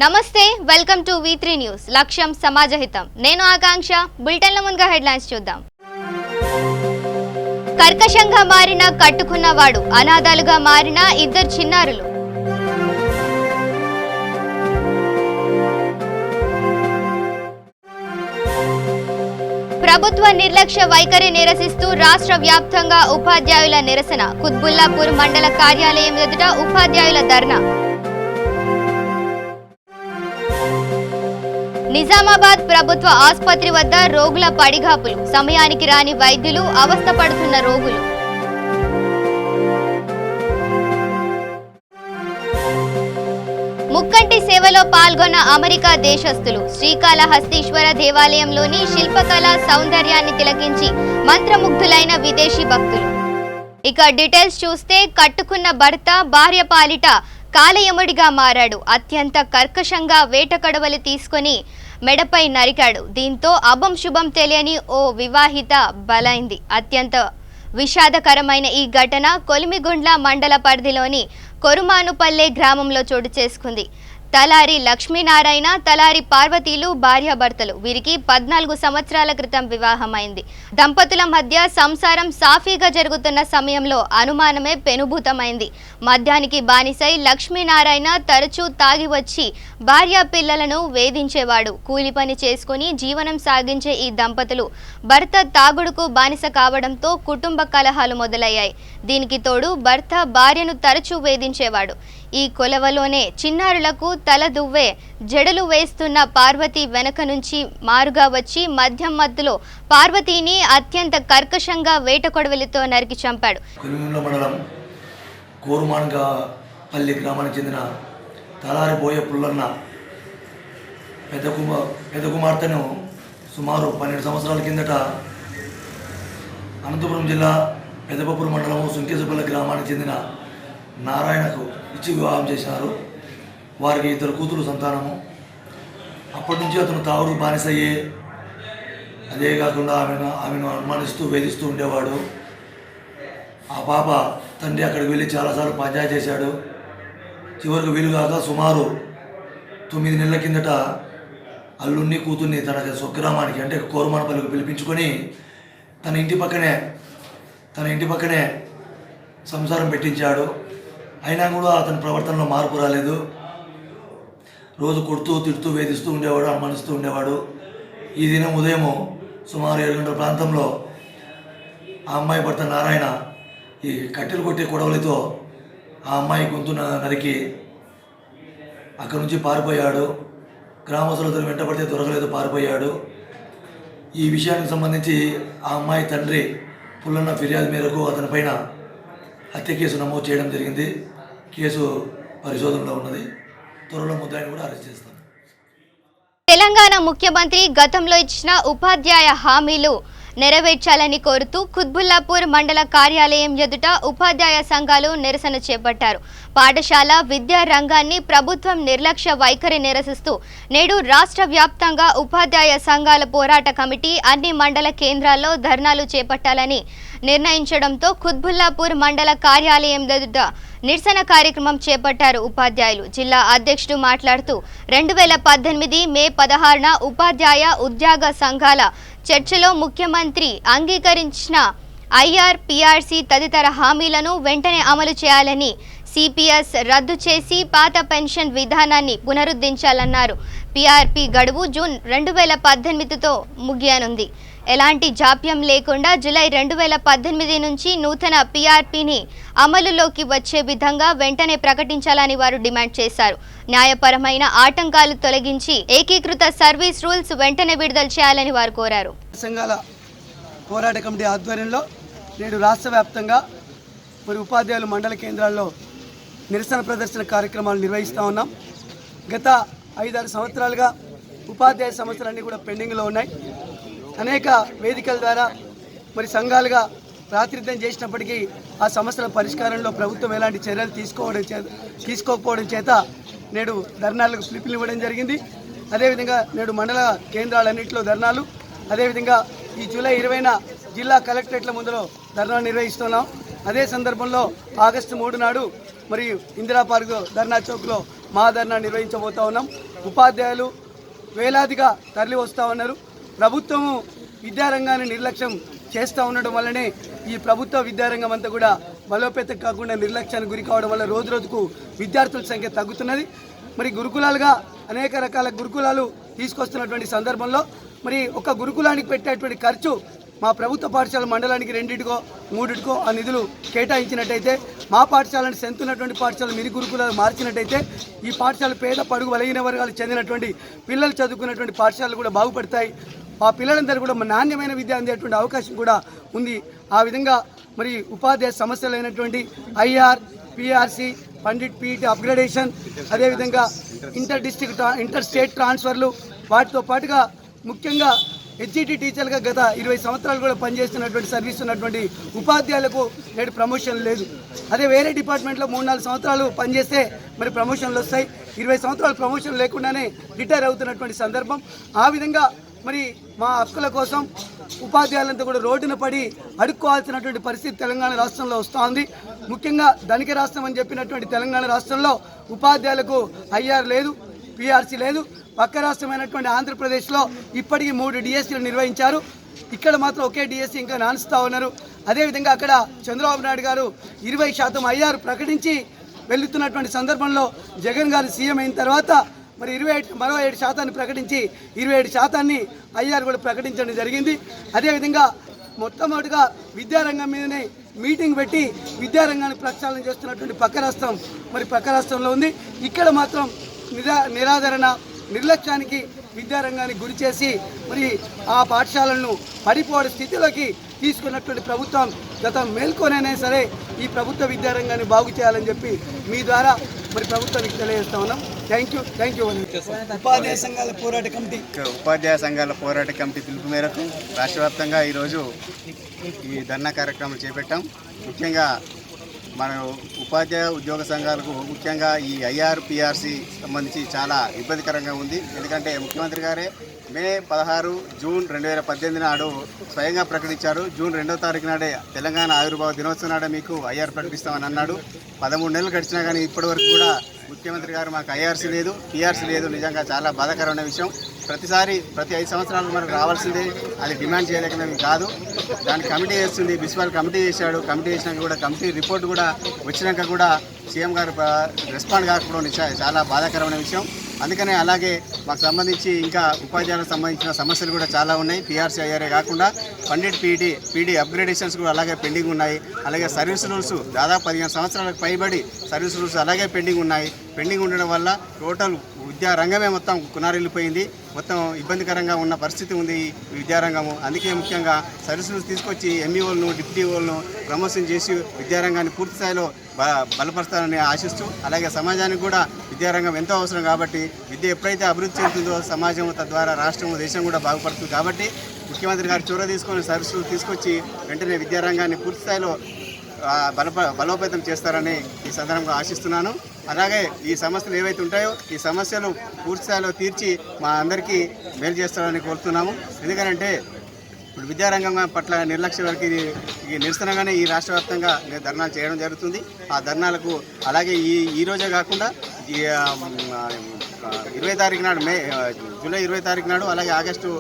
నమస్తే, welcome to V3 news. లక్ష్యం సమాజహితం. నేను ఆకాంక్ష. బులెటిన్ల ముందుగా హెడ్లైన్స్ చూద్దాం. కర్కశంగా మారిన కట్టుకున్నవాడు, అనాథాలుగా మారిన ఇద్దరు చిన్నారులు. ప్రభుత్వ నిర్లక్ష్య వైఖరి నిరసిస్తూ రాష్ట్ర వ్యాప్తంగా ఉపాధ్యాయుల నిరసన. కుత్బుల్లాపూర్ మండల కార్యాలయం ఎదుట ఉపాధ్యాయుల ధర్నా. నిజామాబాద్ ప్రభుత్వ ఆసుపత్రి వద్ద రోగుల పడిగాపులు. సమయానికి రాని వైద్యులు, అవస్థ పడుతున్న రోగులు. ముక్కంటి సేవలో పాల్గొన్న అమెరికా దేశస్థులు. శ్రీకాళహస్తీశ్వర దేవాలయంలోని శిల్పకళా సౌందర్యాన్ని తిలకించి మంత్రముగ్ధులైన విదేశీ భక్తులు. ఇక డీటెయిల్స్ చూస్తే, కట్టుకున్న భర్త భార్య పాలిట కాలయముడిగా మారాడు. అత్యంత కర్కశంగా వేటకడవలి తీసుకొని మెడపై నరికాడు. దీంతో అభం శుభం తెలియని ఓ వివాహిత బలైంది. అత్యంత విషాదకరమైన ఈ ఘటన కొలిమిగుండ్ల మండల పరిధిలోని కొరుమానుపల్లె గ్రామంలో చోటు చేసుకుంది. తలారి లక్ష్మీనారాయణ, తలారి పార్వతీలు భార్యాభర్తలు. వీరికి 14 సంవత్సరాల క్రితం వివాహమైంది. దంపతుల మధ్య సంసారం సాఫీగా జరుగుతున్న సమయంలో అనుమానమే పెనుభూతమైంది. మద్యానికి బానిసై లక్ష్మీనారాయణ తరచూ తాగి వచ్చి భార్య పిల్లలను వేధించేవాడు. కూలి పని చేసుకుని జీవనం సాగించే ఈ దంపతులు భర్త తాగుడుకు బానిస కావడంతో కుటుంబ కలహాలు మొదలయ్యాయి. దీనికి తోడు భర్త భార్యను తరచూ వేధించేవాడు. ఈ కొలవలోనే చిన్నారులకు తల దువ్వే జడలు వేస్తున్న పార్వతి వెనక నుంచి మారుగా వచ్చి మద్యం మత్తులో పార్వతిని అత్యంత కర్కశంగా వేటకొడవలితో నరికి చంపాడు. కొలిమిగుండ్ల మండలం కోరుమాన్పల్లి గ్రామానికి చెందిన తలారి బోయ పుల్లన్న పెద్ద కుమార్తెను సుమారు 12 సంవత్సరాల కిందట అనంతపురం జిల్లా పెద్దపప్పూరు మండలం సుంకేసుపల్లి గ్రామానికి చెందిన నారాయణకు ఇచ్చి వివాహం చేశారు. వారికి 2 కూతురు సంతానము. అప్పటి నుంచి అతను తాగుడు బానిసయ్యే, అదే కాకుండా ఆమెను అనుమానిస్తూ వేధిస్తూ ఉండేవాడు. ఆ పాప తండ్రి అక్కడికి వెళ్ళి చాలాసార్లు పంచాయతీ చేశాడు. చివరికి వీలుగాక సుమారు 9 నెలల కిందట అల్లుణ్ణి కూతుర్ని తన స్వగ్రామానికి అంటే కోరుమానపల్లికి పిలిపించుకొని తన ఇంటి పక్కనే సంసారం పెట్టించాడు. అయినా కూడా అతని ప్రవర్తనలో మార్పు రాలేదు. రోజు కొడుతూ తిడుతూ వేధిస్తూ ఉండేవాడు, అనుమానిస్తూ ఉండేవాడు. ఈ దినం ఉదయం సుమారు 7 గంటల ప్రాంతంలో ఆ అమ్మాయి భర్త నారాయణ ఈ కట్టెలు కొట్టే కొడవలితో ఆ అమ్మాయి గొంతు నరికి అక్కడి నుంచి పారిపోయాడు. గ్రామస్తులతో వెంటబడితే దొరకలేదు, పారిపోయాడు. ఈ విషయానికి సంబంధించి ఆ అమ్మాయి తండ్రి పుల్లన్న ఫిర్యాదు మేరకు అతని పైన హత్య కేసు నమోదు చేయడం జరిగింది. కేసు పరిశోధనలో ఉన్నది. త్వరలో ముద్దాయిని కూడా అరెస్ట్ చేస్తాం. తెలంగాణ ముఖ్యమంత్రి గతంలో ఇచ్చిన ఉపాధ్యాయ హామీలు నెరవేర్చాలని కోరుతూ కుత్బుల్లాపూర్ మండల కార్యాలయం ఎదుట ఉపాధ్యాయ సంఘాలు నిరసన చేపట్టారు. పాఠశాల విద్యా రంగాన్ని ప్రభుత్వం నిర్లక్ష్య వైఖరి నిరసిస్తూ నేడు రాష్ట్ర వ్యాప్తంగా ఉపాధ్యాయ సంఘాల పోరాట కమిటీ అన్ని మండల కేంద్రాల్లో ధర్నాలు చేపట్టాలని నిర్ణయించడంతో కుత్బుల్లాపూర్ మండల కార్యాలయం ఎదుట నిరసన కార్యక్రమం చేపట్టారు ఉపాధ్యాయులు. జిల్లా అధ్యక్షుడు మాట్లాడుతూ 2018 మే 16న ఉపాధ్యాయ ఉద్యోగ సంఘాల చర్చలో ముఖ్యమంత్రి అంగీకరించిన IRPRC తదితర హామీలను వెంటనే అమలు చేయాలని, CPS రద్దు చేసి పాత పెన్షన్ విధానాన్ని పునరుద్ధరించాలన్నారు. PRP గడువు జూన్ 2018తో ముగియనుంది. ఎలాంటి జాప్యం లేకుండా జూలై 2018 నుంచి నూతన PRPని అమలులోకి వచ్చే విధంగా వెంటనే ప్రకటించాలని వారు డిమాండ్ చేశారు. న్యాయపరమైన ఆటంకాలు తొలగించి ఏకీకృత సర్వీస్ రూల్స్ వెంటనే విడుదల చేయాలని వారు కోరారు. సంఘాల పోరాట కమిటీ ఆధ్వర్యంలో నేడు రాష్ట్ర వ్యాప్తంగా మరి ఉపాధ్యాయులు మండల కేంద్రాల్లో నిరసన ప్రదర్శన కార్యక్రమాలు నిర్వహిస్తూ ఉన్నాం. గత 5-6 సంవత్సరాలుగా ఉపాధ్యాయ సమస్యలన్నీ కూడా పెండింగ్లో ఉన్నాయి. అనేక వేదికల ద్వారా మరి సంఘాలుగా ప్రాతినిధ్యం చేసినప్పటికీ ఆ సమస్యల పరిష్కారంలో ప్రభుత్వం ఎలాంటి చర్యలు తీసుకోకపోవడం చేత నేడు ధర్నాలకు స్లిప్లు ఇవ్వడం జరిగింది. అదేవిధంగా నేడు మండల కేంద్రాలన్నింటిలో ధర్నాలు, అదేవిధంగా ఈ జూలై 20న జిల్లా కలెక్టరేట్ల ముందులో ధర్నా నిర్వహిస్తున్నాం. అదే సందర్భంలో ఆగస్టు 3 నాడు మరియు ఇందిరా పార్క్ ధర్నా చౌక్లో మా ధర్నా నిర్వహించబోతా ఉన్నాం. ఉపాధ్యాయులు వేలాదిగా తరలి వస్తూ ఉన్నారు. ప్రభుత్వము విద్యారంగాన్ని నిర్లక్ష్యం చేస్తూ ఉండడం వల్లనే ఈ ప్రభుత్వ విద్యారంగం అంతా కూడా బలోపేతం కాకుండా నిర్లక్ష్యానికి గురి కావడం వల్ల రోజు రోజుకు విద్యార్థుల సంఖ్య తగ్గుతున్నది. మరి గురుకులాలుగా అనేక రకాల గురుకులాలు తీసుకొస్తున్నటువంటి సందర్భంలో మరి ఒక గురుకులానికి పెట్టేటువంటి ఖర్చు మా ప్రభుత్వ పాఠశాల మండలానికి 2కో 3కో ఆ నిధులు కేటాయించినట్టయితే, మా పాఠశాలను సెంతున్నటువంటి పాఠశాల మిని గురుకులాలు మార్చినట్టయితే ఈ పాఠశాల పేద పడుగు బలహీన వర్గాలకు చెందినటువంటి పిల్లలు చదువుకున్నటువంటి పాఠశాలలు కూడా బాగుపడతాయి. ఆ పిల్లలందరూ కూడా నాణ్యమైన విద్య అందేటువంటి అవకాశం కూడా ఉంది. ఆ విధంగా మరి ఉపాధ్యాయ సమస్యలు అయినటువంటి IR, PRC, Pandit PET upgradation, అదేవిధంగా ఇంటర్ స్టేట్ ట్రాన్స్ఫర్లు, వాటితో పాటుగా ముఖ్యంగా హెచ్ఈటీ టీచర్గా గత 20 సంవత్సరాలు కూడా పనిచేస్తున్నటువంటి సర్వీస్ ఉన్నటువంటి ఉపాధ్యాయులకు నేడు ప్రమోషన్ లేదు. అదే వేరే డిపార్ట్మెంట్లో 3-4 సంవత్సరాలు పనిచేస్తే మరి ప్రమోషన్లు వస్తాయి. 20 సంవత్సరాలు ప్రమోషన్ లేకుండానే రిటైర్ అవుతున్నటువంటి సందర్భం. ఆ విధంగా మరి మా హక్కుల కోసం ఉపాధ్యాయులంతా కూడా రోడ్డున పడి అడుక్కోవాల్సినటువంటి పరిస్థితి తెలంగాణ రాష్ట్రంలో వస్తోంది. ముఖ్యంగా ధనిక రాష్ట్రం అని చెప్పినటువంటి తెలంగాణ రాష్ట్రంలో ఉపాధ్యాయులకు ఐఆర్ లేదు, పిఆర్సీ లేదు. పక్క రాష్ట్రమైనటువంటి ఆంధ్రప్రదేశ్లో ఇప్పటికీ 3 డిఎస్సీలు నిర్వహించారు. ఇక్కడ మాత్రం ఒకే డిఎస్సీ ఇంకా నానుస్తూ ఉన్నారు. అదేవిధంగా అక్కడ చంద్రబాబు నాయుడు గారు 20% ఐఆర్ ప్రకటించి వెళ్తున్నటువంటి సందర్భంలో జగన్ గారు సీఎం అయిన తర్వాత మరి మరో 7% ప్రకటించి 27% ఐఆర్ కూడా ప్రకటించడం జరిగింది. అదేవిధంగా మొట్టమొదటిగా విద్యారంగం మీదనే మీటింగ్ పెట్టి విద్యారంగాన్ని ప్రక్షాళన చేస్తున్నటువంటి పక్క రాష్ట్రంలో ఉంది. ఇక్కడ మాత్రం నిరాదరణ, నిర్లక్ష్యానికి విద్యారంగానికి గురి చేసి మరి ఆ పాఠశాలను పడిపోయే స్థితిలోకి తీసుకున్నటువంటి ప్రభుత్వం గత మేల్కొనైనా సరే ఈ ప్రభుత్వ విద్యారంగాన్ని బాగు చేయాలని చెప్పి మీ ద్వారా మరి ప్రభుత్వానికి తెలియజేస్తా ఉన్నాం. Thank you. ఉపాధ్యాయ సంఘాల పోరాట కమిటీ పిలుపు మేరకు రాష్ట్ర వ్యాప్తంగా ఈరోజు ఈ ధర్నా కార్యక్రమం చేపట్టాం. ముఖ్యంగా మన ఉపాధ్యాయ ఉద్యోగ సంఘాలకు ముఖ్యంగా ఈ ఐఆర్, పిఆర్సీ సంబంధించి చాలా ఇబ్బందికరంగా ఉంది. ఎందుకంటే ముఖ్యమంత్రి గారే మే 16 జూన్ 2018 నాడు స్వయంగా ప్రకటించారు. జూన్ 2వ తారీఖు నాడే తెలంగాణ ఆవిర్భావ దినోత్సవం నాడే మీకు ఐఆర్ ప్రకటిస్తామని అన్నాడు. 13 నెలలు గడిచినా కానీ ఇప్పటివరకు కూడా ముఖ్యమంత్రి గారు మాకు ఐఆర్సీ లేదు, పిఆర్సీ లేదు. నిజంగా చాలా బాధాకరమైన విషయం. ప్రతి 5 సంవత్సరాలకు మనకు రావాల్సిందే, అది డిమాండ్ చేయలేకనేది కాదు. దానికి కమిటీ చేస్తుంది, ప్రిన్సిపల్ కమిటీ చేశాడు. కమిటీ చేసినాక కూడా కమిటీ రిపోర్ట్ కూడా వచ్చినాక కూడా సీఎం గారు రెస్పాండ్ కాకపోవడం చాలా బాధాకరమైన విషయం. అందుకనే అలాగే మాకు సంబంధించి ఇంకా ఉపాధ్యాయులకు సంబంధించిన సమస్యలు కూడా చాలా ఉన్నాయి. పిఆర్సీ ఐఆర్ఏ కాకుండా పండిట్ పీడీ అప్గ్రేడేషన్స్ కూడా అలాగే పెండింగ్ ఉన్నాయి. అలాగే సర్వీస్ రూల్స్ దాదాపు 15 సంవత్సరాలకు పైబడి సర్వీస్ రూల్స్ అలాగే పెండింగ్ ఉన్నాయి. పెండింగ్ ఉండడం వల్ల టోటల్ విద్యారంగమే మొత్తం కునారిల్లిపోయింది. మొత్తం ఇబ్బందికరంగా ఉన్న పరిస్థితి ఉంది ఈ విద్యారంగము. అందుకే ముఖ్యంగా సర్వీస్ రూల్స్ తీసుకొచ్చి ఎంఈఓలను, డిప్యూటీఓలను ప్రమోషన్ చేసి విద్యారంగాన్ని పూర్తి స్థాయిలో బలపరుస్తారని ఆశిస్తూ, అలాగే సమాజానికి కూడా విద్యారంగం ఎంతో అవసరం కాబట్టి విద్య ఎప్పుడైతే అభివృద్ధి చెందుతుందో సమాజం తద్వారా రాష్ట్రం, దేశం కూడా బాగుపడుతుంది. కాబట్టి ముఖ్యమంత్రి గారు చొరవ తీసుకొని సర్వీసులు తీసుకొచ్చి వెంటనే విద్యారంగాన్ని పూర్తి స్థాయిలో బలోపేతం చేస్తారని ఈ సందర్భంగా ఆశిస్తున్నాను. అలాగే ఈ సమస్యలు ఏవైతే ఉంటాయో ఈ సమస్యలు పూర్తి స్థాయిలో తీర్చి మా అందరికీ మేలు చేస్తారని కోరుతున్నాము. ఎందుకంటే ఇప్పుడు విద్యారంగం పట్ల నిర్లక్ష్యం వరకు ఈ నిరసనగానే ఈ రాష్ట్ర వ్యాప్తంగా ధర్నాలు చేయడం జరుగుతుంది. ఆ ధర్నాలకు అలాగే ఈ రోజే కాకుండా 20 తారీఖు నాడు జూలై 20 తారీఖు నాడు, అలాగే ఆగస్టు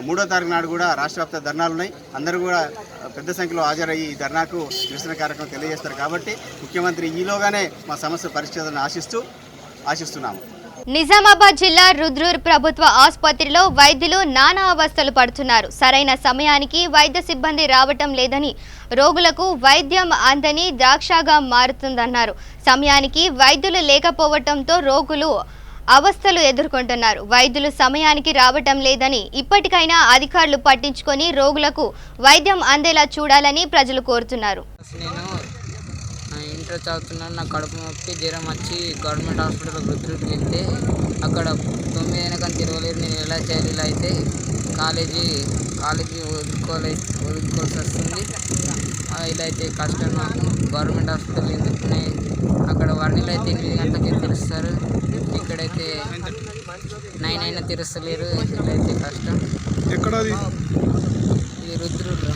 3వ తారీఖు నాడు కూడా రాష్ట్ర వ్యాప్త ధర్నాలు ఉన్నాయి. అందరూ కూడా పెద్ద సంఖ్యలో హాజరయ్యి ఈ ధర్నాకు నిరసన కార్యక్రమం తెలియజేస్తారు. కాబట్టి ముఖ్యమంత్రి ఈలోగానే మా సమస్య పరిష్కరించాలని ఆశిస్తున్నాము. నిజామాబాద్ జిల్లా రుద్రూర్ ప్రభుత్వ ఆసుపత్రిలో వైద్యులు నానా అవస్థలు పడుతున్నారు. సరైన సమయానికి వైద్య సిబ్బంది రావటం లేదని, రోగులకు వైద్యం అందని ద్రాక్షగా మారుతుందన్నారు. సమయానికి వైద్యులు లేకపోవటంతో రోగులు అవస్థలు ఎదుర్కొంటున్నారు. వైద్యులు సమయానికి రావటం లేదని ఇప్పటికైనా అధికారులు పట్టించుకొని రోగులకు వైద్యం అందేలా చూడాలని ప్రజలు కోరుతున్నారు. ఇంటర్ చదువుతున్నాను. నాకు కడుపు నొప్పి, జ్వరం వచ్చి గవర్నమెంట్ హాస్పిటల్ రుద్రూరుకి వెళ్తే అక్కడ 9 అయినా కానీ తిరగలేరు. నేను ఎలా చేయాలి? ఇలా అయితే కాలేజీ వదులుకోవాల్సి వస్తుంది. ఇలా అయితే కష్టం నాకు. గవర్నమెంట్ హాస్పిటల్ ఎందుకున్నాయి? అక్కడ వర్ణిలు అయితే 8 గంటలకి తెరుస్తారు, ఇక్కడైతే 9 అయినా తెరుస్తలేరు. ఇలా అయితే కష్టం. ఎక్కడది? ఇది రుద్రూరు.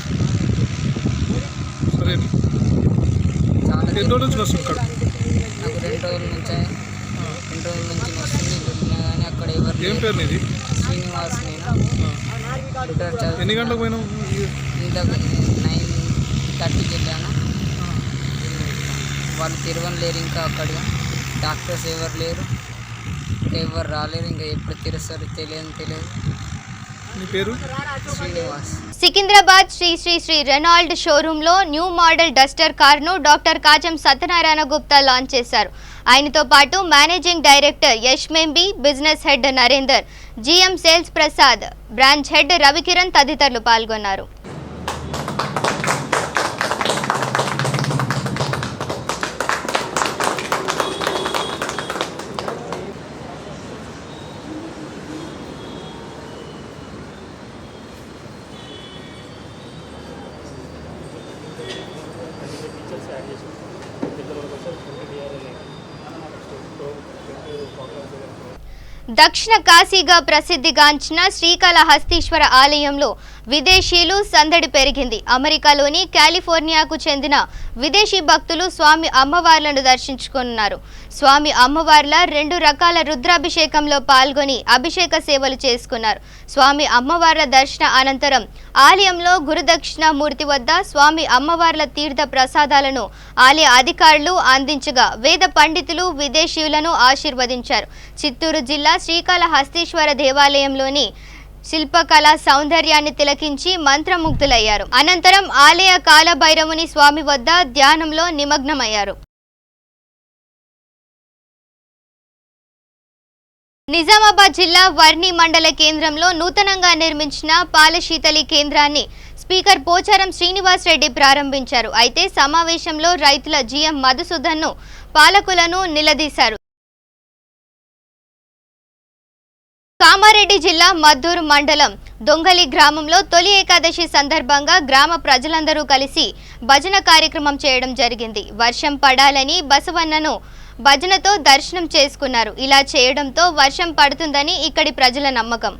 సరే, ఎన్ని రోజుల నుంచి వస్తుంది? నాకు 2 రోజుల నుంచి వస్తుంది. వెళ్ళినా కానీ అక్కడ ఎవరు ఏం పేరు నీది? శ్రీనివాస్. నేను ఇంటర్ ఎన్ని గంటలకు పోయినావు? ఇంతకు 9:30కి వెళ్ళాను. వాళ్ళు తిరగలేరు ఇంకా అక్కడ డాక్టర్స్ ఎవరు లేరు, ఎవరు రాలేరు. ఇంకా ఎప్పుడు తెరుస్తారు తెలియదు. నీ పేరు? శ్రీనివాస్. సికింద్రాబాద్ శ్రీ శ్రీ శ్రీ రెనాల్డ్ షోరూంలో న్యూ మోడల్ డస్టర్ కారును డాక్టర్ కాజం సత్యనారాయణ గుప్తా లాంచ్ చేశారు. ఆయనతో పాటు మేనేజింగ్ డైరెక్టర్ యష్ మెంబి, business head Narender, GM sales Prasad, branch head Ravikiran తదితరులు పాల్గొన్నారు. దక్షిణ కాశీగా ప్రసిద్ధిగాంచిన శ్రీకాళహస్తీశ్వర ఆలయంలో విదేశీయులు సందడి పెరిగింది. అమెరికాలోని కాలిఫోర్నియాకు చెందిన విదేశీ భక్తులు స్వామి అమ్మవార్లను దర్శించుకున్నారు. స్వామి అమ్మవార్ల 2 రకాల రుద్రాభిషేకంలో పాల్గొని అభిషేక సేవలు చేసుకున్నారు. స్వామి అమ్మవార్ల దర్శన అనంతరం ఆలయంలో గురుదక్షిణామూర్తి వద్ద స్వామి అమ్మవార్ల తీర్థ ప్రసాదాలను ఆలయ అధికారులు అందించగా వేద పండితులు విదేశీయులను ఆశీర్వదించారు. చిత్తూరు జిల్లా శ్రీకాళహస్తీశ్వర దేవాలయంలోని శిల్పకళా సౌందర్యాన్ని తిలకించి మంత్రముగ్ధులయ్యారు. అనంతరం ఆలయ కాలభైరవుని స్వామి వద్ద ధ్యానంలో నిమగ్నమయ్యారు. నిజామాబాద్ జిల్లా వర్ణి మండల కేంద్రంలో నూతనంగా నిర్మించిన పాలశీతలి కేంద్రాన్ని స్పీకర్ పోచారం శ్రీనివాస్ రెడ్డి ప్రారంభించారు. అయితే సమావేశంలో రైతుల జీఎం మధుసూదన్ను పాలకులను నిలదీశారు. కామారెడ్డి జిల్లా మద్దూరు మండలం దొంగలి గ్రామంలో తొలి ఏకాదశి సందర్భంగా గ్రామ ప్రజలందరూ కలిసి భజన కార్యక్రమం చేయడం జరిగింది. వర్షం పడాలని బసవన్నను భజనతో దర్శనం చేసుకున్నారు. ఇలా చేయడంతో వర్షం పడుతుందని ఇక్కడి ప్రజల నమ్మకం.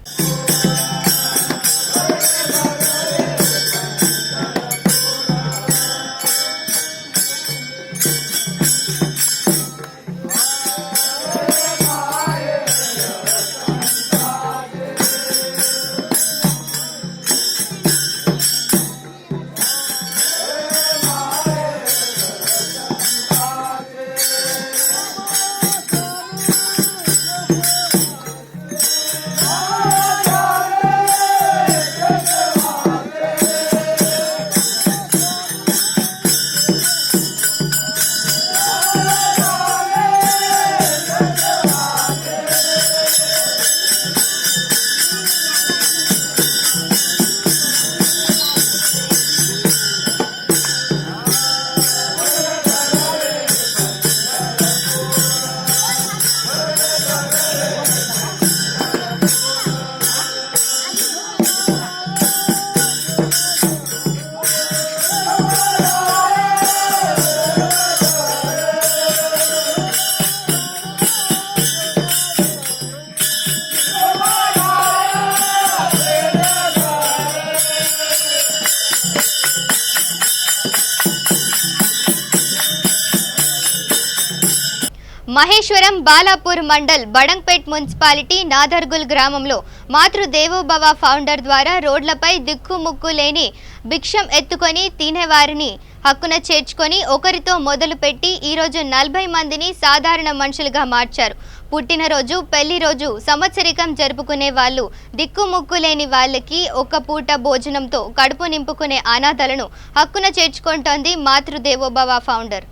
మహేశ్వరం బాలాపూర్ మండల్ బడంగ్పేట్ మున్సిపాలిటీ నాదర్గుల్ గ్రామంలో మాతృదేవోభవ ఫౌండర్ ద్వారా రోడ్లపై దిక్కుముక్కు లేని భిక్షం ఎత్తుకొని తినేవారిని హక్కున చేర్చుకొని ఒకరితో మొదలుపెట్టి ఈరోజు 40 మందిని సాధారణ మనుషులుగా మార్చారు. పుట్టినరోజు, పెళ్లి రోజు, సంవత్సరికం జరుపుకునే వాళ్ళు, దిక్కుముక్కు లేని వాళ్ళకి ఒక పూట భోజనంతో కడుపు నింపుకునే అనాథలను హక్కున చేర్చుకుంటోంది మాతృదేవోభవ ఫౌండర్.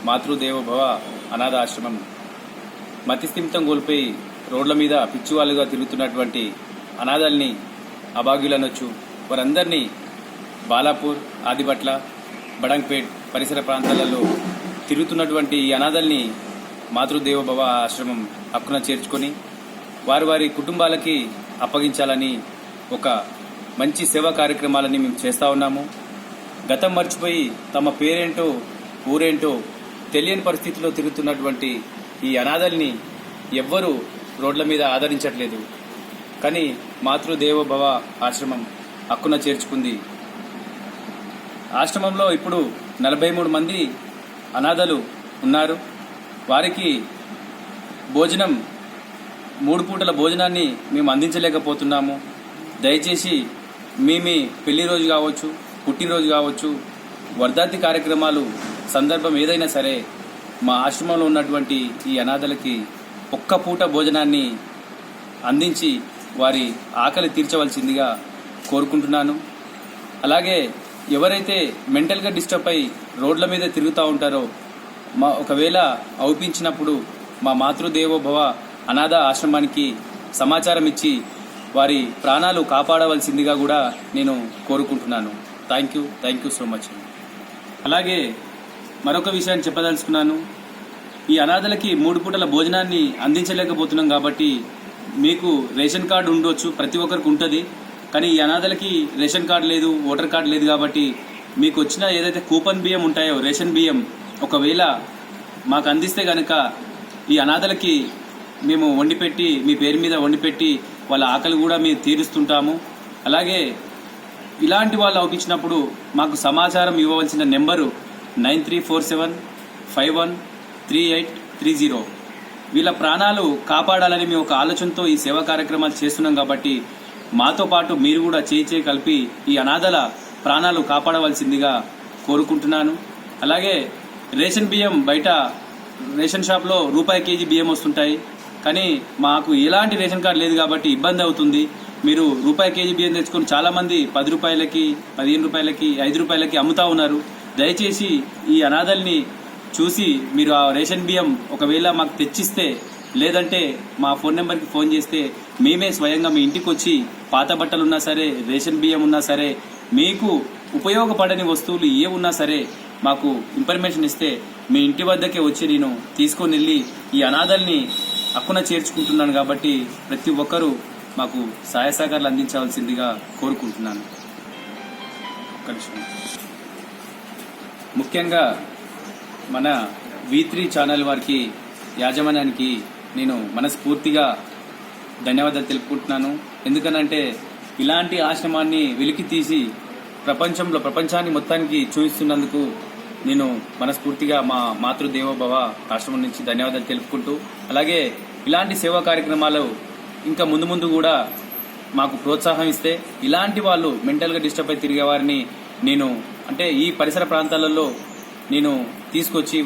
మాతృదేవోభవ అనాథ ఆశ్రమం మతిస్థిమితం కోల్పోయి రోడ్ల మీద పిచ్చివాళ్ళుగా తిరుగుతున్నటువంటి అనాథల్ని, అభాగ్యులనొచ్చు వారందరినీ బాలాపూర్, ఆదిబట్ల, బడంగ్పేట్ పరిసర ప్రాంతాలలో తిరుగుతున్నటువంటి ఈ అనాథల్ని మాతృదేవోభవ ఆశ్రమం హక్కున చేర్చుకొని వారి వారి కుటుంబాలకి అప్పగించాలని ఒక మంచి సేవా కార్యక్రమాలని మేము చేస్తూ ఉన్నాము. గతం మర్చిపోయి తమ పేరేంటో ఊరేంటో తెలియని పరిస్థితిలో తిరుగుతున్నటువంటి ఈ అనాథల్ని ఎవ్వరూ రోడ్ల మీద ఆదరించట్లేదు. కానీ మాతృదేవోభవ ఆశ్రమం హక్కున చేర్చుకుంది. ఆశ్రమంలో ఇప్పుడు 43 మంది అనాథలు ఉన్నారు. వారికి భోజనం 3 పూటల భోజనాన్ని మేము అందించలేకపోతున్నాము. దయచేసి మీ పెళ్లి రోజు కావచ్చు, పుట్టినరోజు కావచ్చు, వర్ధంతి కార్యక్రమాలు సందర్భం ఏదైనా సరే మా ఆశ్రమంలో ఉన్నటువంటి ఈ అనాథలకి ఒక్క పూట భోజనాన్ని అందించి వారి ఆకలి తీర్చవలసిందిగా కోరుకుంటున్నాను. అలాగే ఎవరైతే మెంటల్గా డిస్టర్బ్ అయి రోడ్ల మీద తిరుగుతూ ఉంటారో ఒకవేళ అవుపించినప్పుడు మా మాతృదేవోభవ అనాథ ఆశ్రమానికి సమాచారం ఇచ్చి వారి ప్రాణాలు కాపాడవలసిందిగా కూడా నేను కోరుకుంటున్నాను. Thank you so much. అలాగే మరొక విషయాన్ని చెప్పదలుచుకున్నాను. ఈ అనాథలకి 3 పూటల భోజనాన్ని అందించలేకపోతున్నాం కాబట్టి మీకు రేషన్ కార్డు ఉండొచ్చు, ప్రతి ఒక్కరికి ఉంటుంది. కానీ ఈ అనాథలకి రేషన్ కార్డు లేదు, ఓటర్ కార్డు లేదు కాబట్టి మీకు వచ్చిన ఏదైతే కూపన్ బియ్యం ఉంటాయో రేషన్ బియ్యం ఒకవేళ మాకు అందిస్తే కనుక ఈ అనాథలకి మేము వండిపెట్టి మీ పేరు మీద వండిపెట్టి వాళ్ళ ఆకలి కూడా మేము తీరుస్తుంటాము. అలాగే ఇలాంటి వాళ్ళు అవుపించినప్పుడు మాకు సమాచారం ఇవ్వవలసిన నెంబరు 9347513830. వీళ్ళ ప్రాణాలు కాపాడాలని మేము ఒక ఆలోచనతో ఈ సేవా కార్యక్రమాలు చేస్తున్నాం కాబట్టి మాతో పాటు మీరు కూడా చేయి కలిపి ఈ అనాథల ప్రాణాలు కాపాడవలసిందిగా కోరుకుంటున్నాను. అలాగే రేషన్ బియ్యం బయట రేషన్ షాప్లో రూపాయి కేజీ బియ్యం వస్తుంటాయి. కానీ మాకు ఎలాంటి రేషన్ కార్డు లేదు కాబట్టి ఇబ్బంది అవుతుంది. మీరు రూపాయి కేజీ బియ్యం తెచ్చుకొని చాలామంది 10 రూపాయలకి, 15 రూపాయలకి, 5 రూపాయలకి అమ్ముతా ఉన్నారు. దయచేసి ఈ అనాథల్ని చూసి మీరు ఆ రేషన్ బియ్యం ఒకవేళ మాకు తెచ్చిస్తే, లేదంటే మా ఫోన్ నెంబర్కి ఫోన్ చేస్తే మేమే స్వయంగా మీ ఇంటికి వచ్చి పాత బట్టలు ఉన్నా సరే, రేషన్ బియ్యం ఉన్నా సరే, మీకు ఉపయోగపడని వస్తువులు ఏ ఉన్నా సరే మాకు ఇన్ఫర్మేషన్ ఇస్తే మీ ఇంటి వద్దకే వచ్చి నేను తీసుకొని వెళ్ళి ఈ అనాథల్ని హక్కున చేర్చుకుంటున్నాను. కాబట్టి ప్రతి ఒక్కరూ మాకు సహాయ సహకారాలు అందించవలసిందిగా కోరుకుంటున్నాను. ముఖ్యంగా మన V3 ఛానల్ వారికి, యాజమాన్యానికి నేను మనస్ఫూర్తిగా ధన్యవాదాలు తెలుపుకుంటున్నాను. ఎందుకనంటే ఇలాంటి ఆశ్రమాన్ని వెలికి తీసి ప్రపంచాన్ని మొత్తానికి చూపిస్తున్నందుకు నేను మనస్ఫూర్తిగా మా మాతృదేవోభవ ఆశ్రమం నుంచి ధన్యవాదాలు తెలుపుకుంటూ, అలాగే ఇలాంటి సేవా కార్యక్రమాలు ఇంకా ముందు కూడా మాకు ప్రోత్సాహం ఇస్తే ఇలాంటి వాళ్ళు మెంటల్గా డిస్టర్బ్ అయి తిరిగే వారిని నేను అంటే ఈ పరిసర ప్రాంతాలలో నేను తీసుకొచ్చి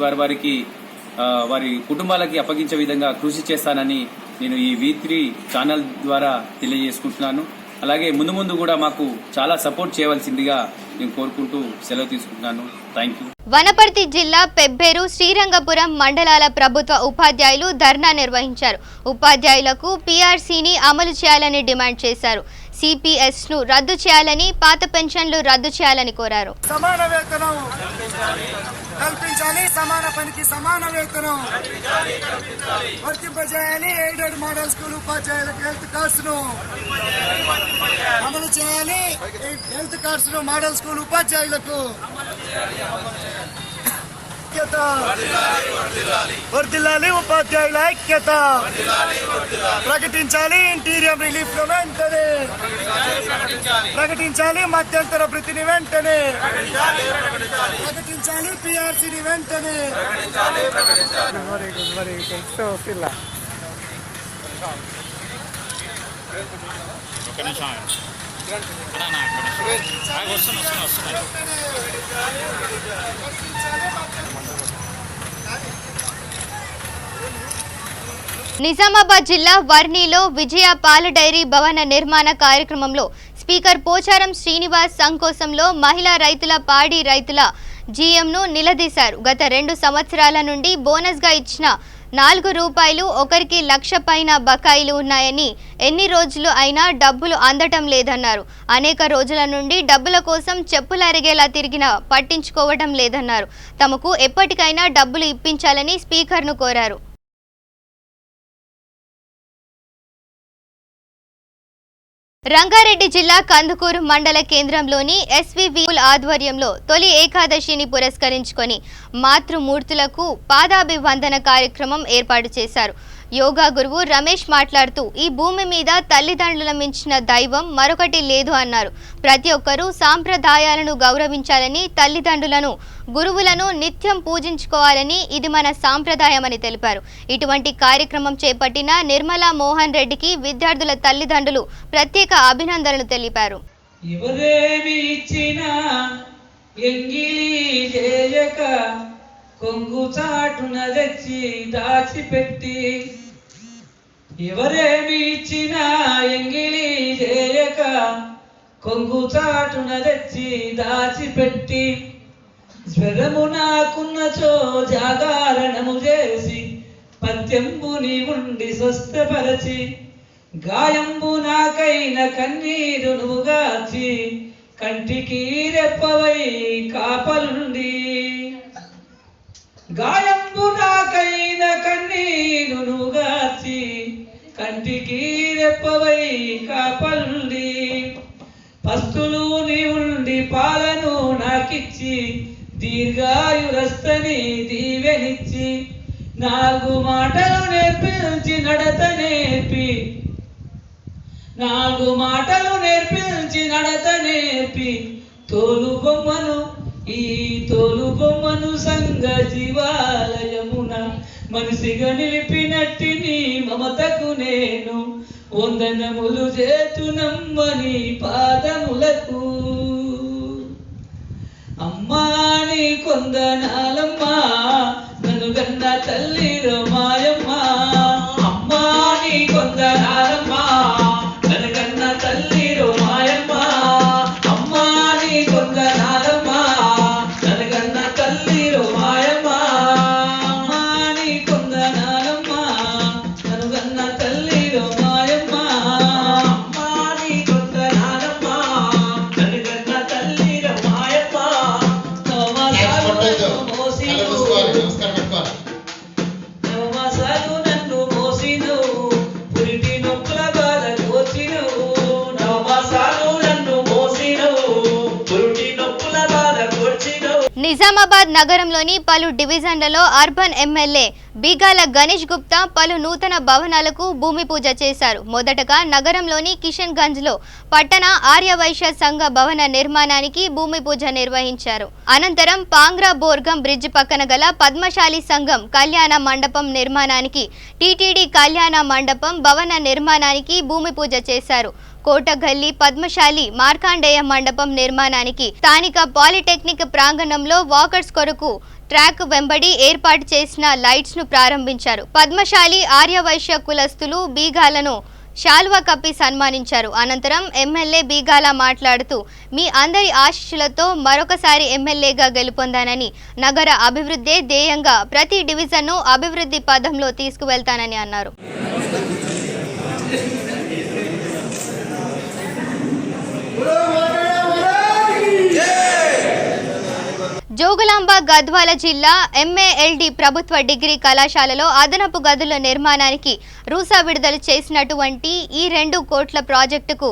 వారి కుటుంబాలకి అప్పగించే విధంగా కృషి చేస్తానని నేను ఈ V3 ఛానల్ ద్వారా తెలియజేసుకుంటున్నాను. అలాగే ముందు కూడా మాకు చాలా సపోర్ట్ చేయవలసిందిగా నేను కోరుకుంటూ సెలవు తీసుకుంటున్నాను. Thank you. వనపర్తి జిల్లా పెబ్బేరు, శ్రీరంగపురం మండలాల ప్రభుత్వ ఉపాధ్యాయులు ధర్నా నిర్వహించారు. ఉపాధ్యాయులకు PRCని అమలు చేయాలని డిమాండ్ చేశారు. CPS ను రద్దు చేయాలని, పాత పెన్షన్లు రద్దు చేయాలని కోరారు. సమాన వేతనం కల్పించాలి, సమాన పనికి సమాన వేతనం వర్తింపజేయాలి. ఎయిడెడ్ మోడల్ స్కూల్ ఉపాధ్యాయులకు హెల్త్ కార్డ్స్ ను అమలు చేయాలి. హెల్త్ కార్డ్స్ ను మోడల్ స్కూల్ ఉపాధ్యాయులకు వర్ధిల్లాలి. ఉపాధ్యాయుల ఐక్యత ప్రకటించాలి. ఇంటీరియర్ రిలీఫ్ ను వెంటనే ప్రకటించాలి. మధ్యంతర భృతిని వెంటనే ప్రకటించాలి. PRCని వెంటనే నిజామాబాద్ జిల్లా వర్ణిలో విజయ పాల డైరీ భవన నిర్మాణ కార్యక్రమంలో స్పీకర్ పోచారం శ్రీనివాస్ సంకోసంలో మహిళా రైతుల, పాడి రైతుల GMను నిలదీశారు. గత 2 సంవత్సరాల నుండి బోనస్గా ఇచ్చిన 4 రూపాయలు, ఒకరికి 1,00,000 పైన బకాయిలు ఉన్నాయని, ఎన్ని రోజులు అయినా డబ్బులు అందటం లేదన్నారు. అనేక రోజుల నుండి డబ్బుల కోసం చెప్పులు అరిగేలా తిరిగినా పట్టించుకోవడం లేదన్నారు. తమకు ఎప్పటికైనా డబ్బులు ఇప్పించాలని స్పీకర్ను కోరారు. రంగారెడ్డి జిల్లా కందుకూరు మండల కేంద్రంలోని SVV ఆధ్వర్యంలో తొలి ఏకాదశిని పురస్కరించుకొని మాతృమూర్తులకు పాదాభివందన కార్యక్రమం ఏర్పాటు చేశారు. యోగా గురువు రమేష్ మాట్లాడుతూ ఈ భూమి మీద తల్లిదండ్రుల మించిన దైవం మరొకటి లేదు అన్నారు. ప్రతి ఒక్కరూ సాంప్రదాయాలను గౌరవించాలని, తల్లిదండ్రులను, గురువులను నిత్యం పూజించుకోవాలని, ఇది మన సాంప్రదాయమని తెలిపారు. ఇటువంటి కార్యక్రమం చేపట్టిన నిర్మలా మోహన్ రెడ్డికి విద్యార్థుల తల్లిదండ్రులు ప్రత్యేక అభినందనలు తెలిపారు. ఎవరేమి ఇచ్చినా ఎంగిలి చేయక కొంగు చాటున తెచ్చి దాచిపెట్టి, ఎవరేమి ఇచ్చినా ఎంగిలి చేయక కొంగు చాటున తెచ్చి దాచిపెట్టి, స్వరము నాకున్నచో జాగారణము చేసి పద్యంబుని ఉండి స్వస్థపరచి, గాయంబు నాకైన కన్నీరు నువ్వుగాచి కంటికి రెప్పవై కాపలుండి, గాయంబు నాకైన కన్నీరు నువ్వుగాచి కంటికి రెప్పవై కాపలుండి, పస్తులు నీ ఉండి పాలను నాకిచ్చి దీర్ఘాయురస్తని దీవెనిచ్చి, 4 మాటలు నేర్పించి నడత నేర్పి, 4 మాటలు నేర్పించి నడత నేర్పి, తోలు బొమ్మను ఈ తోలు బొమ్మను సంగ జీవాలయమున మనిషిగా నిలిపినట్టి నీ మమతకు నేను వందనములు చేతునమ్మని పాదములకు. అమ్మా నీ కొందనాలమ్మా నన్ను గన్న తల్లి రమాయమ్మ, అమ్మా నీ కొందనాలమ్మా నన్ను గన్న తల్లి రమాయమ్మ, అమ్మా నీ కొందనాలమ్మా నన్ను గన్న తల్లి రమాయమ్మ, అమ్మా నీ కొందనాలమ్మా నన్ను గన్న తల్లి రమాయమ్మ, అమ్మా నీ కొందనాలమ్మా నన్ను గన్న తల్లి రమాయమ్మ. నవమాసాలు నన్ను మోసినవు, పురిటి నొప్పుల బాధ కోచినవు, నవమాసాలు నన్ను మోసినవు, పురిటి నొప్పుల బాధ కోచినవు. నిజామాబాద్ నగరంలోని పలు డివిజన్లలో అర్బన్ ఎమ్మెల్యే బీగాల గణేష్ గుప్తా పలు నూతన భవనాలకు భూమి పూజ చేశారు. మొదటగా నగరంలోని కిషన్ గంజ్లో పట్టణ ఆర్యవైశ్య సంఘ భవన నిర్మాణానికి భూమి పూజ నిర్వహించారు. అనంతరం పాంగ్రా బోర్గం బ్రిడ్జ్ పక్కన గల పద్మశాలి సంఘం కళ్యాణ మండపం నిర్మాణానికి, టీటీడీ కళ్యాణ మండపం భవన నిర్మాణానికి భూమి పూజ చేశారు. కోటగల్లి పద్మశాలి మార్కాండేయ మండపం నిర్మాణానికి, స్థానిక పాలిటెక్నిక్ ప్రాంగణంలో వాకర్స్ కొరకు ట్రాక్ వెంబడి ఏర్పాటు చేసిన లైట్స్ ను ప్రారంభించారు. పద్మశాలి ఆర్యవైశ్య కులస్తులు బీగాలను శాల్వా కప్పి సన్మానించారు. అనంతరం ఎమ్మెల్యే బీగాల మాట్లాడుతూ మీ అందరి ఆశీస్సులతో మరొకసారి ఎమ్మెల్యేగా గెలుపొందానని, నగర అభివృద్ధి ధ్యేయంగా ప్రతి డివిజన్ను అభివృద్ధి పథంలో తీసుకువెళ్తానని అన్నారు. జోగులాంబ గద్వాల జిల్లా ఎంఏఎల్డి ప్రభుత్వ డిగ్రీ కళాశాలలో అదనపు గదుల నిర్మాణానికి రూసా విడుదల చేసినటువంటి ఈ 2 కోట్ల ప్రాజెక్టుకు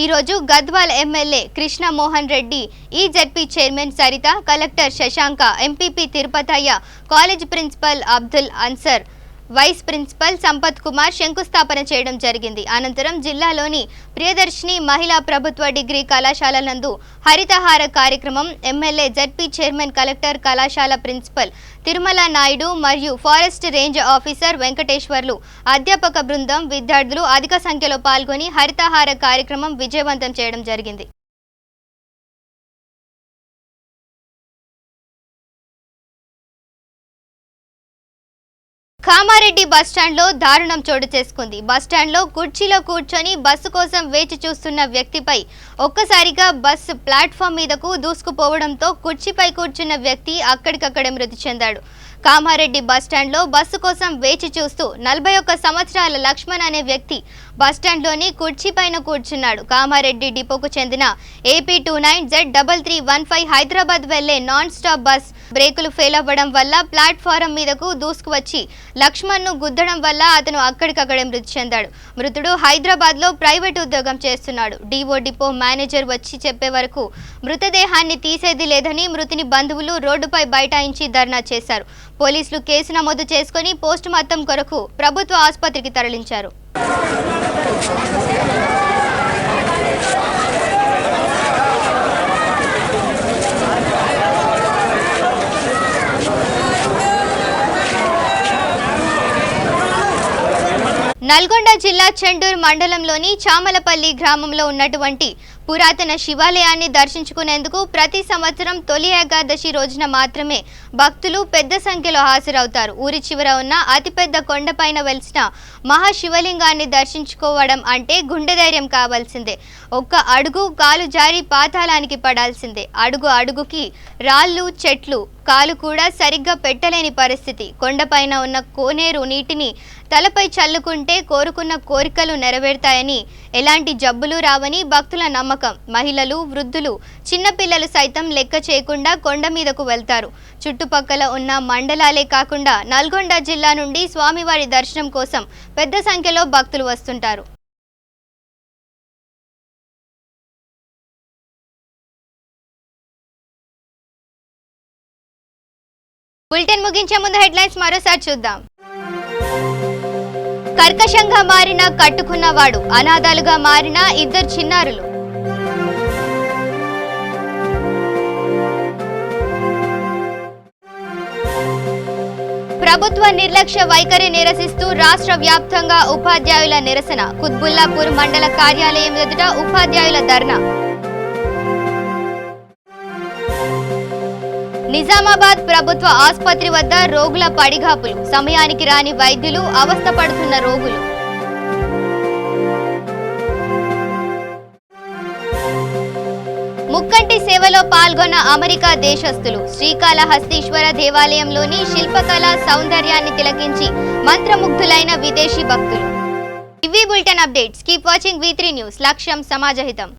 ఈరోజు Gadwal MLA Krishna Mohan Reddy, ZP chairman Sarita, collector Shashank, MPP Tirupataiah, college principal Abdul Ansar, vice principal Sampath Kumar శంకుస్థాపన చేయడం జరిగింది. అనంతరం జిల్లాలోని ప్రియదర్శిని మహిళా ప్రభుత్వ డిగ్రీ కళాశాల నందు హరితహార కార్యక్రమం ఎమ్మెల్యే జెడ్పీ చైర్మన్, కలెక్టర్, కళాశాల ప్రిన్సిపల్ తిరుమల నాయుడు మరియు ఫారెస్ట్ రేంజ్ ఆఫీసర్ వెంకటేశ్వర్లు, అధ్యాపక బృందం, విద్యార్థులు అధిక సంఖ్యలో పాల్గొని హరితహార కార్యక్రమం విజయవంతం చేయడం జరిగింది. కామారెడ్డి బస్టాండ్లో దారుణం చోటు చేసుకుంది. బస్టాండ్లో కుర్చీలో కూర్చొని బస్సు కోసం వేచి చూస్తున్న వ్యక్తిపై ఒక్కసారిగా బస్సు ప్లాట్ఫామ్ మీదకు దూసుకుపోవడంతో కుర్చీపై కూర్చున్న వ్యక్తి అక్కడికక్కడే మృతి చెందాడు. కామారెడ్డి బస్టాండ్లో బస్సు కోసం వేచి చూస్తూ 41 సంవత్సరాల లక్ష్మణ్ అనే వ్యక్తి బస్టాండ్లోని కుర్చీపైన కూర్చున్నాడు. కామారెడ్డి డిపోకు చెందిన AP 29Z3315 హైదరాబాద్ వెళ్లే నాన్ స్టాప్ బస్ బ్రేకులు ఫెయిల్ అవ్వడం వల్ల ప్లాట్ఫారం మీదకు దూసుకువచ్చి లక్ష్మణ్ను గుద్దడం వల్ల అతను అక్కడికక్కడే మృతి చెందాడు. మృతుడు హైదరాబాద్లో ప్రైవేట్ ఉద్యోగం చేస్తున్నాడు. డివో డిపో మేనేజర్ వచ్చి చెప్పే వరకు మృతదేహాన్ని తీసేది లేదని మృతుని బంధువులు రోడ్డుపై బైఠాయించి ధర్నా చేశారు. పోలీసులు కేసు నమోదు చేసుకుని పోస్టుమార్టం కొరకు ప్రభుత్వ ఆసుపత్రికి తరలించారు. నల్గొండ జిల్లా చెండూరు మండలంలోని చామలపల్లి గ్రామంలో ఉన్నటువంటి పురాతన శివాలయాన్ని దర్శించుకునేందుకు ప్రతి సంవత్సరం తొలి ఏకాదశి రోజున మాత్రమే భక్తులు పెద్ద సంఖ్యలో హాజరవుతారు. ఊరి చివర ఉన్న అతిపెద్ద కొండపైన వెలిసిన మహాశివలింగాన్ని దర్శించుకోవడం అంటే గుండె ధైర్యం కావాల్సిందే. ఒక్క అడుగు కాలు జారి పాతాళానికి పడాల్సిందే. అడుగు అడుగుకి రాళ్ళు, చెట్లు, కాలు కూడా సరిగ్గా పెట్టలేని పరిస్థితి. కొండపైన ఉన్న కోనేరు నీటిని తలపై చల్లుకుంటే కోరుకున్న కోరికలు నెరవేరుతాయని, ఎలాంటి జబ్బులు రావని భక్తుల నమ్మకం. మహిళలు, వృద్ధులు, చిన్నపిల్లలు సైతం లెక్క చేయకుండా కొండ మీదకు వెళ్తారు. చుట్టుపక్కల ఉన్న మండలాలే కాకుండా నల్గొండ జిల్లా నుండి స్వామివారి దర్శనం కోసం పెద్ద సంఖ్యలో భక్తులు వస్తుంటారు. బులెటిన్ ముగించే ముందు హెడ్లైన్స్ మరోసారి చూద్దాం. కర్కశంగా మారిన కట్టుకున్నవాడు, అనాథాలుగా మారిన ఇద్దరు చిన్నారులు. ప్రభుత్వ నిర్లక్ష్య వైఖరి నిరసిస్తూ రాష్ట్ర వ్యాప్తంగా ఉపాధ్యాయుల నిరసన. కుత్బుల్లాపూర్ మండల కార్యాలయం ఎదుట ఉపాధ్యాయుల ధర్నా. నిజామాబాద్ ప్రభుత్వ ఆసుపత్రి వద్ద రోగుల పడిగాపులు. సమయానికి రాని వైద్యులు, అవస్థపడుతున్న రోగులు. ముక్కంటి సేవలో పాల్గొన్న అమెరికా దేశస్థులు. శ్రీకాళహస్తీశ్వర దేవాలయంలోని శిల్పకళా సౌందర్యాన్ని తిలకించి మంత్రముగ్ధులైన విదేశీ భక్తులు. ఇవి bulletin updates. Keep watching V3 news. లక్ష్యం సమాజహితం.